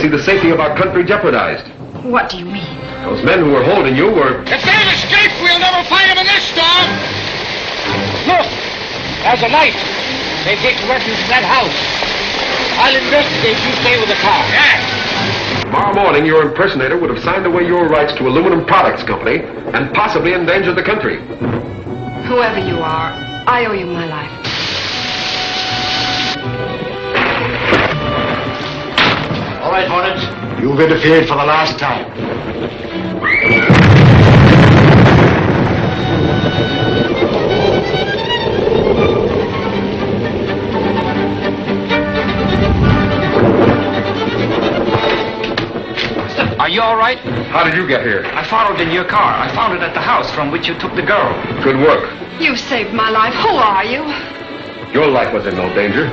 see the safety of our country jeopardized. What do you mean? Those men who were holding you were... If they've escaped, we'll never find them in this storm. Look, there's a light. They've taken refuge in that house. I'll investigate. You stay with the car. Yeah. Tomorrow morning, your impersonator would have signed away your rights to Aluminum Products Company and possibly endangered the country. Whoever you are, I owe you my life. All right, Hornet. You've interfered for the last time. Are you all right? How did you get here? I followed in your car. I found it at the house from which you took the girl. Good work. You saved my life. Who are you? Your life was in no danger.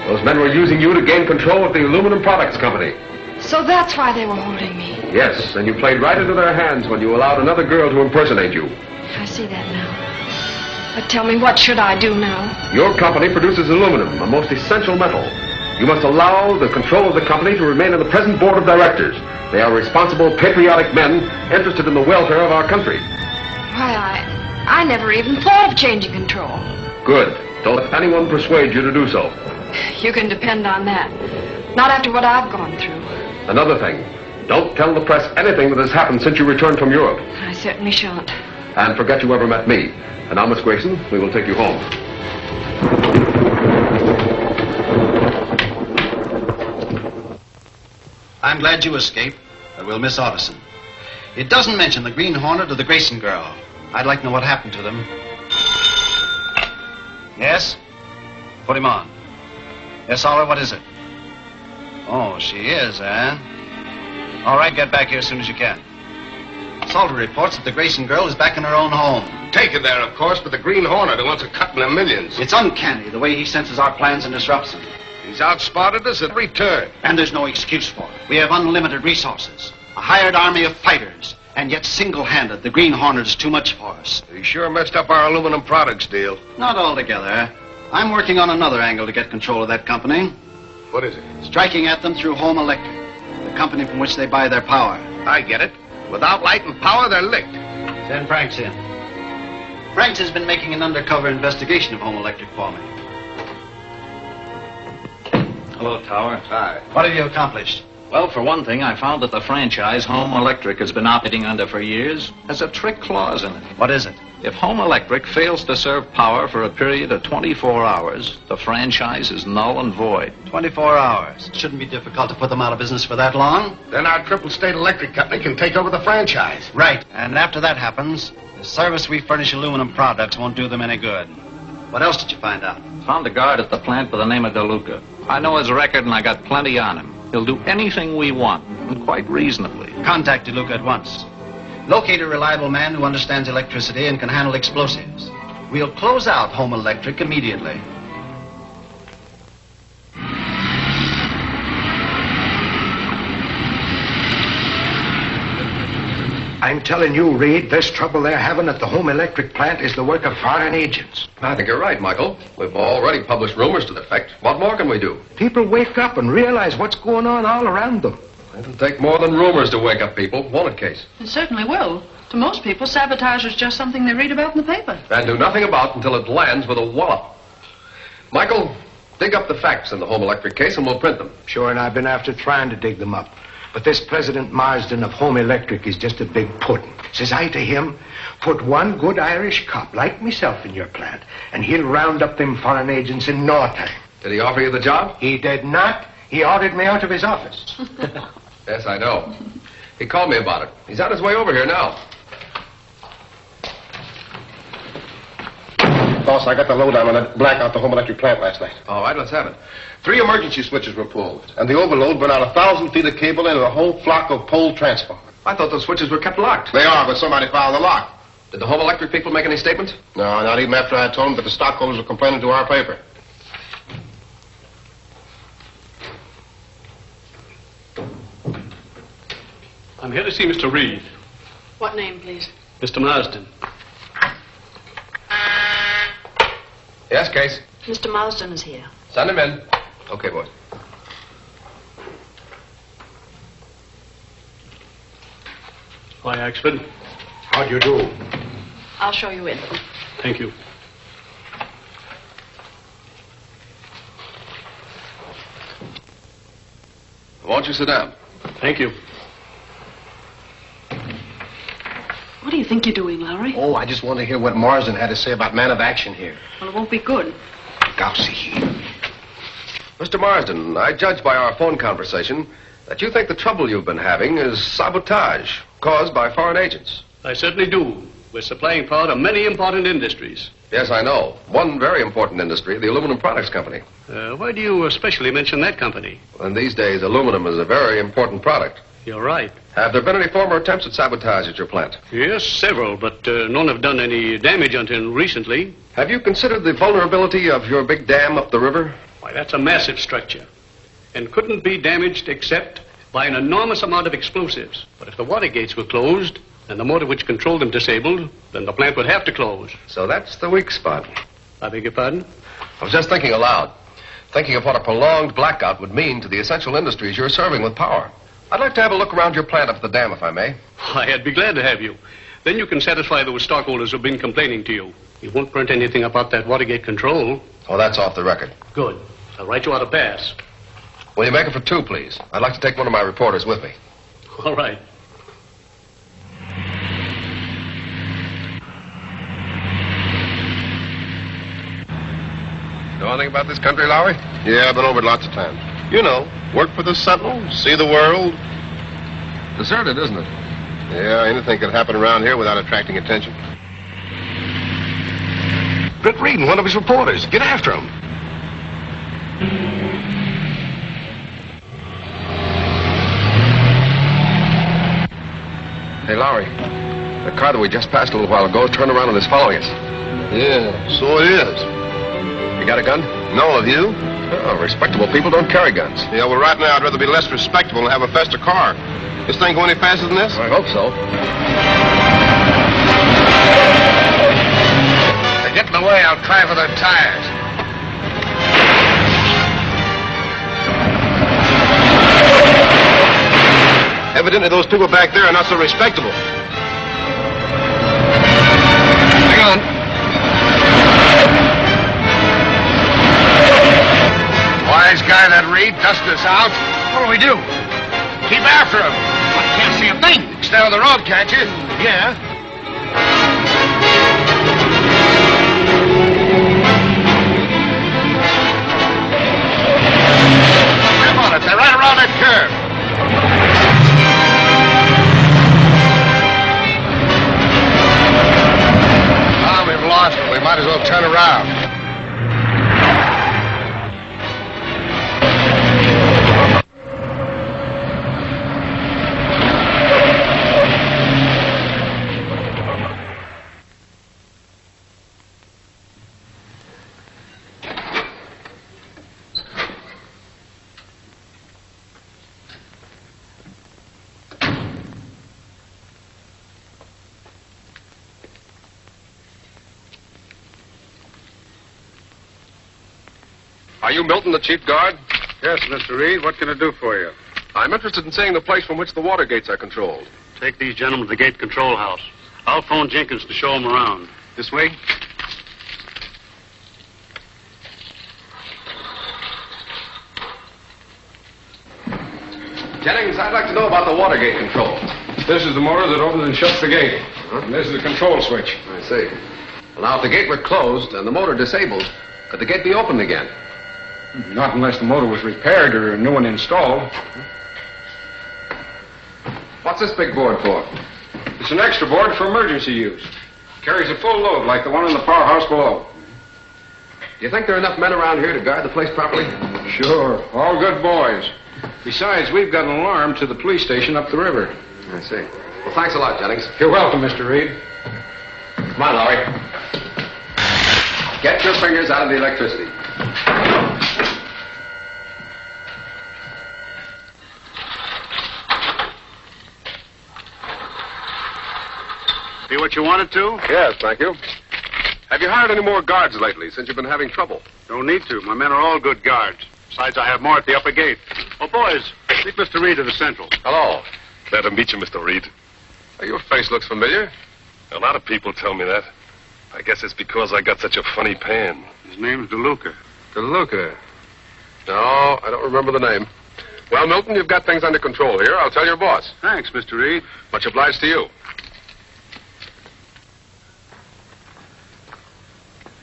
Those men were using you to gain control of the Aluminum Products Company. So that's why they were holding me. Yes, and you played right into their hands when you allowed another girl to impersonate you. I see that now. But tell me, what should I do now? Your company produces aluminum, a most essential metal. You must allow the control of the company to remain in the present board of directors. They are responsible, patriotic men interested in the welfare of our country. Why, I never even thought of changing control. Good. Don't let anyone persuade you to do so. You can depend on that. Not after what I've gone through. Another thing, don't tell the press anything that has happened since you returned from Europe. I certainly shan't. And forget you ever met me. And now, Miss Grayson, we will take you home. I'm glad you escaped, but we'll miss Otteson. It doesn't mention the Green Hornet or the Grayson girl. I'd like to know what happened to them. Yes? Put him on. Yes, Oliver, what is it? Oh, she is, eh? All right, get back here as soon as you can. Salter reports that the Grayson girl is back in her own home. Taken there, of course, but the Green Hornet who wants a cut in the millions. It's uncanny, the way he senses our plans and disrupts them. He's outspotted us at every turn. And there's no excuse for it. We have unlimited resources, a hired army of fighters, and yet single-handed, the Green Hornet is too much for us. He sure messed up our aluminum products deal. Not altogether. I'm working on another angle to get control of that company. What is it? Striking at them through Home Electric, the company from which they buy their power. I get it. Without light and power, they're licked. Send Franks in. Franks has been making an undercover investigation of Home Electric for me. Hello, Tower. Hi. What have you accomplished? Well, for one thing, I found that the franchise Home Electric has been operating under for years has a trick clause in it. What is it? If Home Electric fails to serve power for a period of 24 hours, the franchise is null and void. 24 hours. It shouldn't be difficult to put them out of business for that long. Then our Triple State Electric Company can take over the franchise. Right. And after that happens, the service we furnish aluminum products won't do them any good. What else did you find out? Found a guard at the plant by the name of DeLuca. I know his record and I got plenty on him. He'll do anything we want, and quite reasonably. Contact DeLuca at once. Locate a reliable man who understands electricity and can handle explosives. We'll close out Home Electric immediately. I'm telling you, Reed, this trouble they're having at the Home Electric plant is the work of foreign agents. I think you're right, Michael. We've already published rumors to the effect. What more can we do? People wake up and realize what's going on all around them. It'll take more than rumors to wake up people, won't it, Case? It certainly will. To most people, sabotage is just something they read about in the paper. And do nothing about until it lands with a wallop. Michael, dig up the facts in the Home Electric case and we'll print them. Sure, and I've been after trying to dig them up. But this President Marsden of Home Electric is just a big puddin'. Says I to him, put one good Irish cop like myself in your plant, and he'll round up them foreign agents in no time. Did he offer you the job? He did not. He ordered me out of his office. Yes, I know. He called me about it. He's on his way over here now. Boss, I got the lowdown on that blackout at the Home Electric plant last night. All right, let's have it. 3 emergency switches were pulled, and the overload burned out 1,000 feet of cable into a whole flock of pole transformers. I thought those switches were kept locked. They are, but somebody fouled the lock. Did the Home Electric people make any statements? No, not even after I told them that the stockholders were complaining to our paper. I'm here to see Mr. Reed. What name, please? Mr. Marsden. Yes, Case. Mr. Marsden is here. Send him in. Okay, boys. Hi, Axford. How do you do? I'll show you in. Thank you. Won't you sit down? Thank you. What do you think you're doing, Lowry? Oh, I just want to hear what Marsden had to say about man of action here. Well, it won't be good. Gaussy. Mr. Marsden, I judge by our phone conversation that you think the trouble you've been having is sabotage caused by foreign agents. I certainly do. We're supplying power to many important industries. Yes, I know. One very important industry, the Aluminum Products Company. Why do you especially mention that company? And these days, aluminum is a very important product. You're right. Have there been any former attempts at sabotage at your plant? Yes, several, but none have done any damage until recently. Have you considered the vulnerability of your big dam up the river? Why, that's a massive structure and couldn't be damaged except by an enormous amount of explosives. But if the water gates were closed and the motor which controlled them disabled, then the plant would have to close. So that's the weak spot. I beg your pardon? I was just thinking aloud, thinking of what a prolonged blackout would mean to the essential industries you're serving with power. I'd like to have a look around your plant up at the dam, if I may. Why, I'd be glad to have you. Then you can satisfy those stockholders who've been complaining to you. You won't print anything about that Watergate control. Oh, that's off the record. Good. I'll write you out a pass. Will you make it for 2, please? I'd like to take one of my reporters with me. All right. Know anything about this country, Lowry? Yeah, I've been over it lots of times. You know, work for the Sentinel, see the world. Deserted, isn't it? Yeah, anything can happen around here without attracting attention. Britt Reed, one of his reporters. Get after him. Hey, Lowry. The car that we just passed a little while ago turned around and is following us. Yeah, so it is. You got a gun? No, have you? Oh, respectable people don't carry guns. Yeah, well, right now I'd rather be less respectable and have a faster car. This thing go any faster than this? I hope so. They get in the way, I'll try for their tires. Evidently those people back there are not so respectable. Hang on. Wise guy, that Reed, dust us out. What do we do? Keep after him. I can't see a thing. Stay on the road, can't you? Yeah. Grip on it. They're right around that curve. Ah, we've lost it. We might as well turn around. Are you Milton, the chief guard? Yes, Mr. Reed. What can I do for you? I'm interested in seeing the place from which the water gates are controlled. Take these gentlemen to the gate control house. I'll phone Jenkins to show them around. This way? Jennings, I'd like to know about the water gate control. This is the motor that opens and shuts the gate. And this is the control switch. I see. Well, now, if the gate were closed and the motor disabled, could the gate be opened again? Not unless the motor was repaired or a new one installed. What's this big board for? It's an extra board for emergency use. Carries a full load like the one in the powerhouse below. Do you think there are enough men around here to guard the place properly? Sure. All good boys. Besides, we've got an alarm to the police station up the river. I see. Well, thanks a lot, Jennings. You're welcome, Mr. Reed. Come on, Lowry. Get your fingers out of the electricity. See what you wanted to? Yes, thank you. Have you hired any more guards lately since you've been having trouble? Don't need to. My men are all good guards. Besides, I have more at the upper gate. Oh, boys, meet Mr. Reed of the Central. Hello. Glad to meet you, Mr. Reed. Your face looks familiar. A lot of people tell me that. I guess it's because I got such a funny pan. His name's DeLuca. DeLuca. No, I don't remember the name. Well, Milton, you've got things under control here. I'll tell your boss. Thanks, Mr. Reed. Much obliged to you.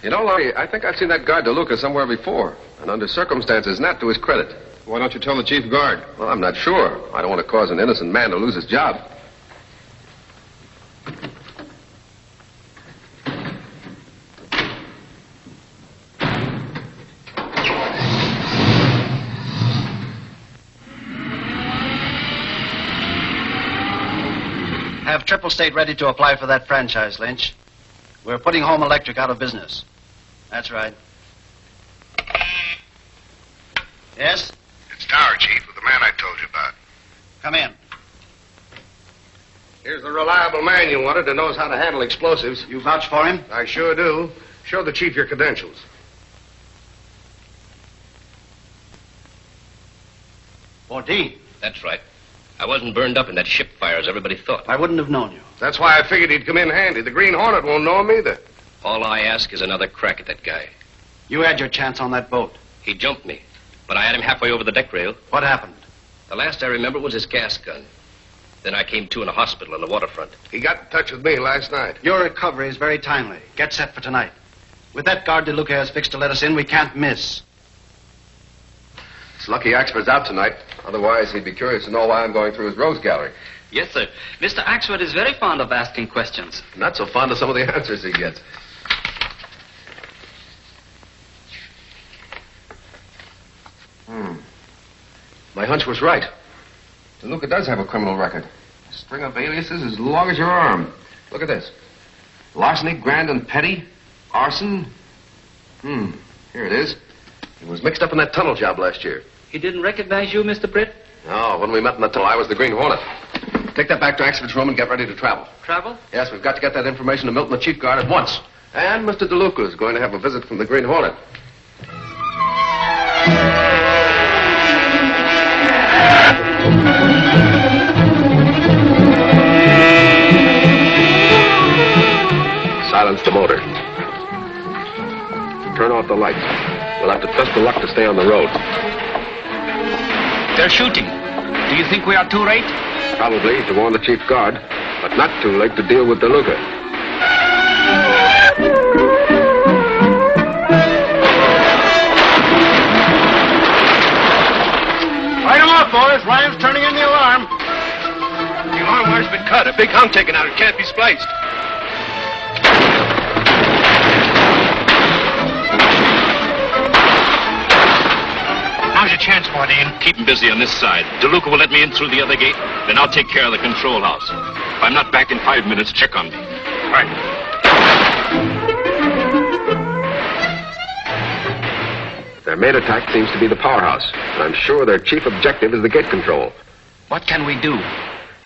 You know, Lonnie, I think I've seen that guard DeLuca somewhere before, and under circumstances not to his credit. Why don't you tell the chief guard? Well, I'm not sure. I don't want to cause an innocent man to lose his job. Have Triple State ready to apply for that franchise, Lynch. We're putting Home Electric out of business. That's right. Yes? It's Tower, Chief, with the man I told you about. Come in. Here's the reliable man you wanted that knows how to handle explosives. You vouch for him? I sure do. Show the chief your credentials. 14. That's right. I wasn't burned up in that ship fire as everybody thought. I wouldn't have known you. That's why I figured he'd come in handy. The Green Hornet won't know him either. All I ask is another crack at that guy. You had your chance on that boat. He jumped me, but I had him halfway over the deck rail. What happened? The last I remember was his gas gun. Then I came to in a hospital on the waterfront. He got in touch with me last night. Your recovery is very timely. Get set for tonight. With that guard DeLuca has fixed to let us in, we can't miss. It's lucky Axford's out tonight. Otherwise, he'd be curious to know why I'm going through his rose gallery. Yes, sir. Mr. Axford is very fond of asking questions. Not so fond of some of the answers he gets. My hunch was right. DeLuca does have a criminal record. A string of aliases as long as your arm. Look at this. Larceny, grand and petty. Arson. Here it is. He was mixed up in that tunnel job last year. He didn't recognize you, Mr. Britt? No, when we met in the tunnel, I was the Green Hornet. Take that back to Axford's room and get ready to travel. Travel? Yes, we've got to get that information to Milton, the chief guard, at once. And Mr. DeLuca is going to have a visit from the Green Hornet. Silence the motor. Turn off the lights. We'll have to trust to luck to stay on the road. They're shooting. Do you think we are too late? Probably to warn the chief guard, but not too late to deal with DeLuca. Light him off, boys. Ryan's turning in the alarm. The alarm wire's been cut. A big hunk taken out. It can't be spliced. Now's your chance, Mordine. Keep him busy on this side. DeLuca will let me in through the other gate. Then I'll take care of the control house. If I'm not back in 5 minutes, check on me. Right. Their main attack seems to be the powerhouse. And I'm sure their chief objective is the gate control. What can we do?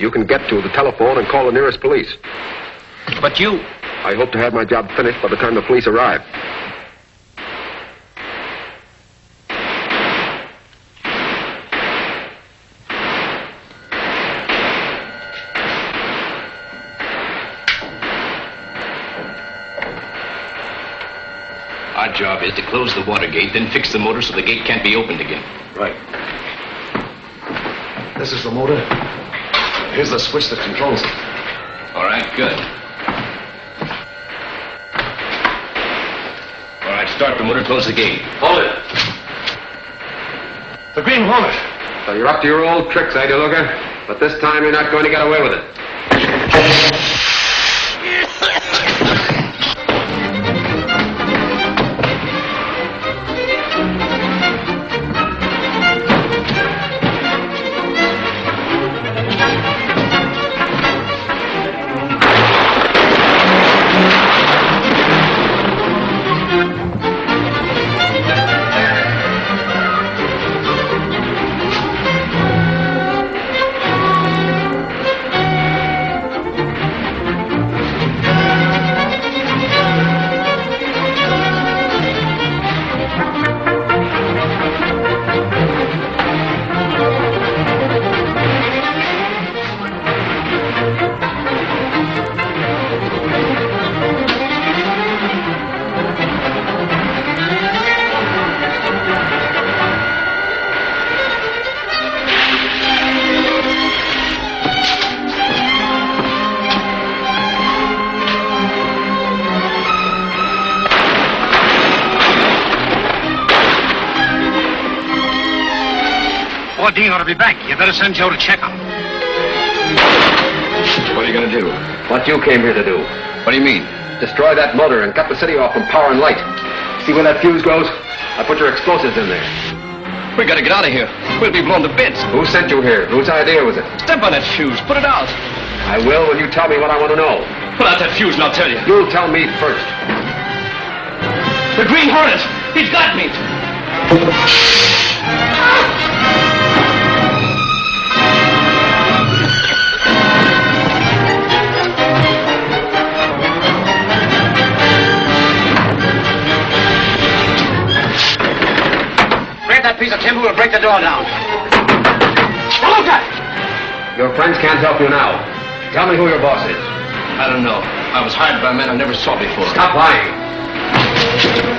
You can get to the telephone and call the nearest police. But you... I hope to have my job finished by the time the police arrive. Our job is to close the water gate, then fix the motor so the gate can't be opened again. Right. This is the motor. Here's the switch that controls it. All right, good. All right, start the motor, close the gate. Hold it. The Green Hornet. So you're up to your old tricks, eh, DeLuca? But this time you're not going to get away with it. Dean ought to be back. You better send Joe to check him. What are you going to do? What you came here to do. What do you mean? Destroy that motor and cut the city off from power and light. See where that fuse goes? I put your explosives in there. We gotta get out of here. We'll be blown to bits. Who sent you here? Whose idea was it? Step on that fuse. Put it out. I will when you tell me what I want to know. Put out that fuse and I'll tell you. You'll tell me first. The Green Hornet. He's got me. Grab that piece of timber. We'll break the door down. Look at! Your friends can't help you now. Tell me who your boss is. I don't know. I was hired by men I never saw before. Stop lying.